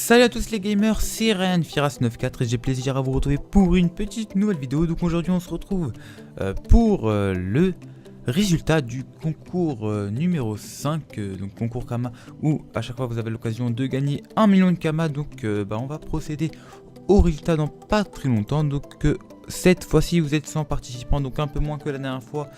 Salut à tous les gamers, c'est Ryan94 et j'ai plaisir à vous retrouver pour une petite nouvelle vidéo. Donc aujourd'hui on se retrouve pour le résultat du concours numéro 5, donc concours Kama, où à chaque fois vous avez l'occasion de gagner 1 million de Kama. Donc on va procéder au résultat dans pas très longtemps. Donc cette fois-ci vous êtes 100 participants, donc un peu moins que la dernière fois.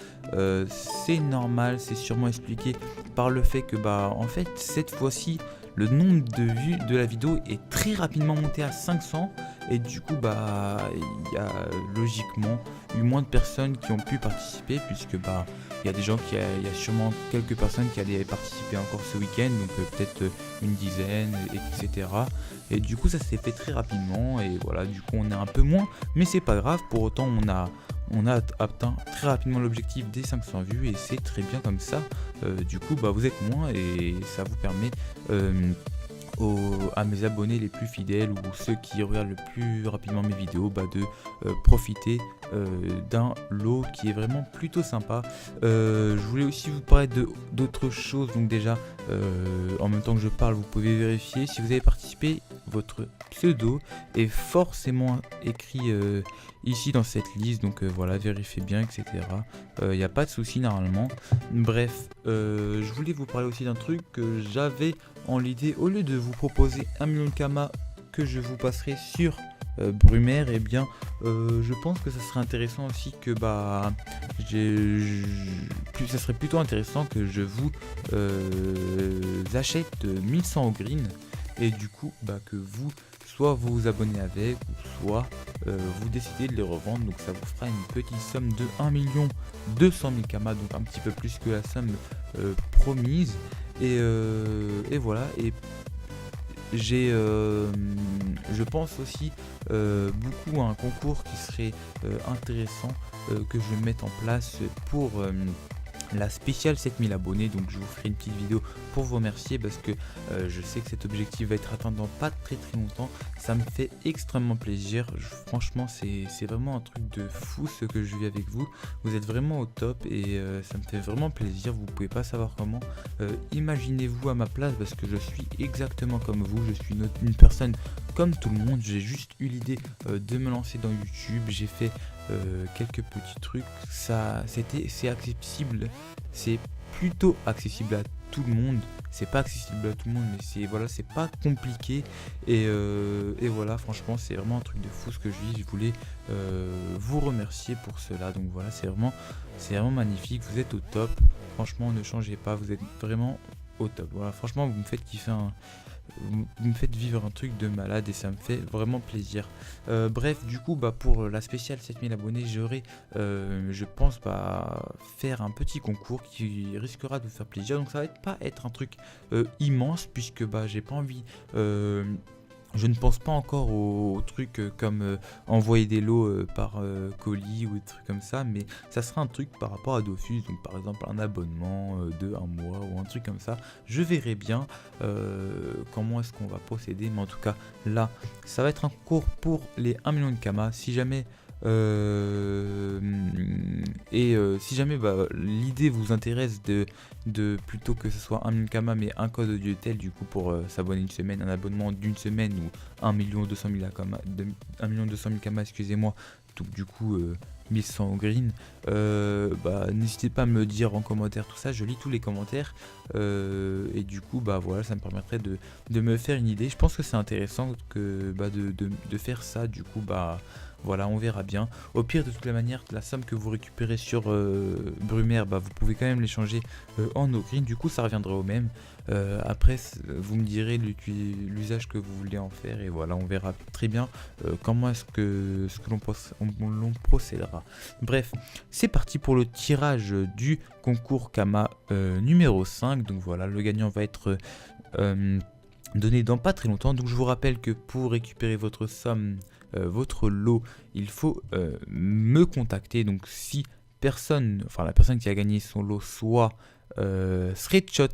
C'est normal, c'est sûrement expliqué par le fait que en fait cette fois-ci le nombre de vues de la vidéo est très rapidement monté à 500 et du coup il y a logiquement eu moins de personnes qui ont pu participer, puisque il y a des gens il y a sûrement quelques personnes qui allaient participer encore ce week-end, donc peut-être une dizaine, etc. Et du coup ça s'est fait très rapidement et voilà, du coup on est un peu moins, mais c'est pas grave. Pour autant on a atteint très rapidement l'objectif des 500 vues et c'est très bien comme ça. Du coup vous êtes moins et ça vous permet à mes abonnés les plus fidèles ou ceux qui regardent le plus rapidement mes vidéos de profiter d'un lot qui est vraiment plutôt sympa. Je voulais aussi vous parler d'autres choses. Donc déjà en même temps que je parle, vous pouvez vérifier si vous avez participé. Votre pseudo est forcément écrit ici dans cette liste, donc voilà, vérifiez bien, etc. Il n'y a pas de souci normalement. Bref, je voulais vous parler aussi d'un truc que j'avais en l'idée. Au lieu de vous proposer 1 million de Kama que je vous passerai sur Brumaire, et bien je pense que ça serait intéressant aussi que ça serait plutôt intéressant que je vous achète 1100 au green, et du coup que vous soit vous vous abonnez avec, ou soit vous décidez de les revendre. Donc ça vous fera une petite somme de 1 200 000 Kama, donc un petit peu plus que la somme promise. Et voilà. Et j'ai je pense aussi beaucoup à un concours qui serait intéressant que je vais mettre en place pour la spéciale 7000 abonnés. Donc je vous ferai une petite vidéo pour vous remercier, parce que je sais que cet objectif va être atteint dans pas très longtemps. Ça me fait extrêmement plaisir. Franchement c'est vraiment un truc de fou ce que je vis avec vous. Vous êtes vraiment au top et ça me fait vraiment plaisir. Vous pouvez pas savoir comment. Imaginez-vous à ma place, parce que je suis exactement comme vous. Je suis une personne comme tout le monde. J'ai juste eu l'idée de me lancer dans YouTube. J'ai fait quelques petits trucs. C'est accessible. C'est plutôt accessible à tout le monde. C'est pas accessible à tout le monde, mais c'est pas compliqué. Et voilà, franchement c'est vraiment un truc de fou ce que je vis. Je voulais vous remercier pour cela. Donc voilà, c'est vraiment magnifique. Vous êtes au top. Franchement, ne changez pas. Vous êtes vraiment au top. Voilà, franchement vous me faites kiffer vous me faites vivre un truc de malade et ça me fait vraiment plaisir. Bref, du coup pour la spéciale 7000 abonnés, j'aurai je pense faire un petit concours qui risquera de vous faire plaisir. Donc ça va pas être un truc immense, puisque j'ai pas envie, je ne pense pas encore aux trucs comme envoyer des lots par colis ou des trucs comme ça, mais ça sera un truc par rapport à Dofus, donc par exemple un abonnement de 1 mois ou un truc comme ça. Je verrai bien comment est-ce qu'on va procéder, mais en tout cas là ça va être un concours pour les 1 million de Kama. Si jamais si jamais l'idée vous intéresse de plutôt que ce soit 1 million de Kama mais un code audiotel, du coup pour s'abonner une semaine, un abonnement d'une semaine, ou 1 200 000 Kama, 1 200 000 Kama, excusez-moi, donc du coup 1100 au green, n'hésitez pas à me le dire en commentaire tout ça. Je lis tous les commentaires et du coup voilà, ça me permettrait de me faire une idée. Je pense que c'est intéressant de faire ça. Du coup voilà, on verra bien. Au pire, de toute la manière, la somme que vous récupérez sur Brumaire, vous pouvez quand même l'échanger en no green. Du coup ça reviendra au même. Après vous me direz l'usage que vous voulez en faire, et voilà, on verra très bien comment est-ce que l'on procédera. Bref, c'est parti pour le tirage du concours Kama numéro 5. Donc voilà, le gagnant va être donné dans pas très longtemps. Donc je vous rappelle que pour récupérer votre somme, votre lot, il faut me contacter. Donc si la personne qui a gagné son lot soit screenshot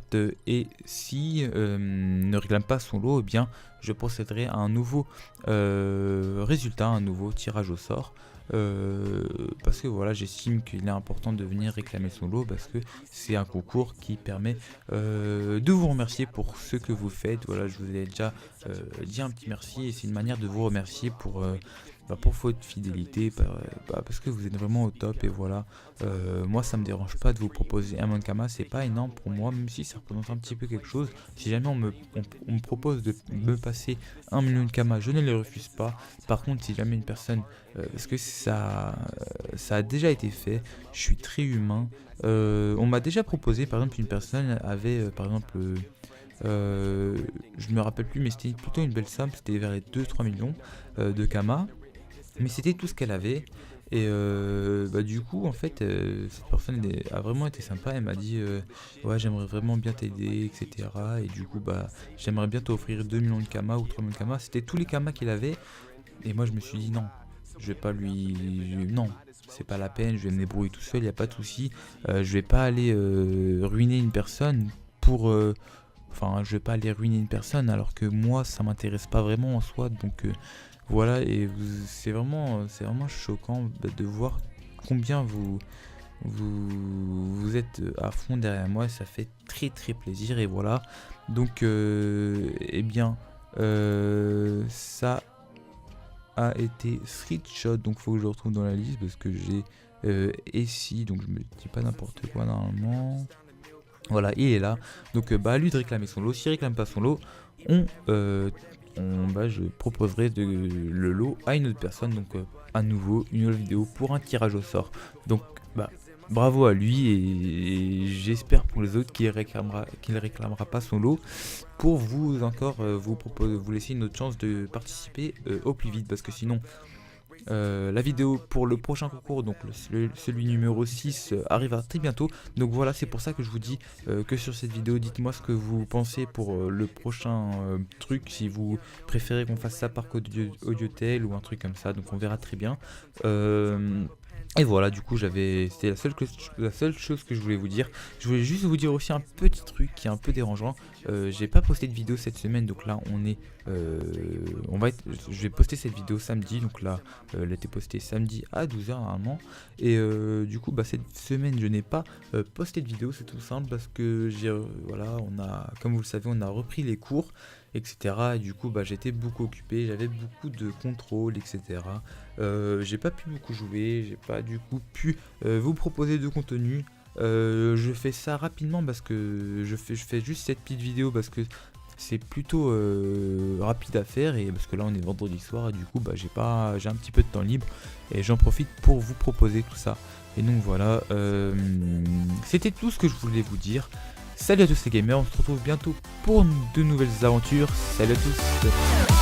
et si ne réclame pas son lot, bien je procéderai à un nouveau résultat, un nouveau tirage au sort. parce que voilà, j'estime qu'il est important de venir réclamer son lot, parce que c'est un concours qui permet de vous remercier pour ce que vous faites. Voilà, je vous ai déjà dit un petit merci, et c'est une manière de vous remercier pour votre fidélité, parce que vous êtes vraiment au top. Et voilà, moi ça me dérange pas de vous proposer 1 million de Kama, c'est pas énorme pour moi, même si ça représente un petit peu quelque chose. Si jamais on me propose de me passer 1 million de Kama, je ne le refuse pas. Par contre, si jamais une personne, parce que ça a déjà été fait, je suis très humain, on m'a déjà proposé, par exemple, une personne avait par exemple je me rappelle plus, mais c'était plutôt une belle somme, c'était vers les 2-3 millions de Kama, mais c'était tout ce qu'elle avait. Et du coup, en fait, cette personne a vraiment été sympa. Elle m'a dit ouais, j'aimerais vraiment bien t'aider, etc. Et du coup, j'aimerais bien t'offrir 2 millions de Kama ou 3 millions de Kama. C'était tous les Kama qu'il avait. Et moi, je me suis dit non, je vais pas non, c'est pas la peine, je vais me débrouiller tout seul, il n'y a pas de souci. Je vais pas aller ruiner une personne pour. Enfin, je vais pas aller ruiner une personne alors que moi, ça m'intéresse pas vraiment en soi. Donc voilà, et c'est vraiment choquant de voir combien vous êtes à fond derrière moi. Ça fait très très plaisir. Et voilà, donc eh bien ça a été Street Shot, donc faut que je retrouve dans la liste parce que j'ai ici, donc je me dis pas n'importe quoi normalement. Voilà, il est là. Donc à lui de réclamer son lot. S'il réclame pas son lot, je proposerai le lot à une autre personne. Donc à nouveau une nouvelle vidéo pour un tirage au sort. Donc bravo à lui, et j'espère pour les autres qu'il réclamera pas son lot, pour vous encore vous laisser une autre chance de participer au plus vite, parce que sinon la vidéo pour le prochain concours, donc celui numéro 6, arrivera très bientôt. Donc voilà, c'est pour ça que je vous dis que sur cette vidéo, dites-moi ce que vous pensez pour le prochain truc, si vous préférez qu'on fasse ça par code Audiotel ou un truc comme ça. Donc on verra très bien. Et voilà, du coup c'était la seule chose que je voulais vous dire. Je voulais juste vous dire aussi un petit truc qui est un peu dérangeant. J'ai pas posté de vidéo cette semaine, donc là je vais poster cette vidéo samedi. Donc là elle a été postée samedi à 12h normalement. Et du coup cette semaine je n'ai pas posté de vidéo. C'est tout simple parce que comme vous le savez, on a repris les cours, etc. Et du coup j'étais beaucoup occupé, j'avais beaucoup de contrôle, etc. J'ai pas pu beaucoup jouer, j'ai pas du coup pu vous proposer de contenu. Je fais ça rapidement parce que je fais juste cette petite vidéo parce que c'est plutôt rapide à faire, et parce que là on est vendredi soir, et du coup j'ai un petit peu de temps libre et j'en profite pour vous proposer tout ça. Et donc voilà, c'était tout ce que je voulais vous dire. Salut à tous les gamers, on se retrouve bientôt pour de nouvelles aventures. Salut à tous.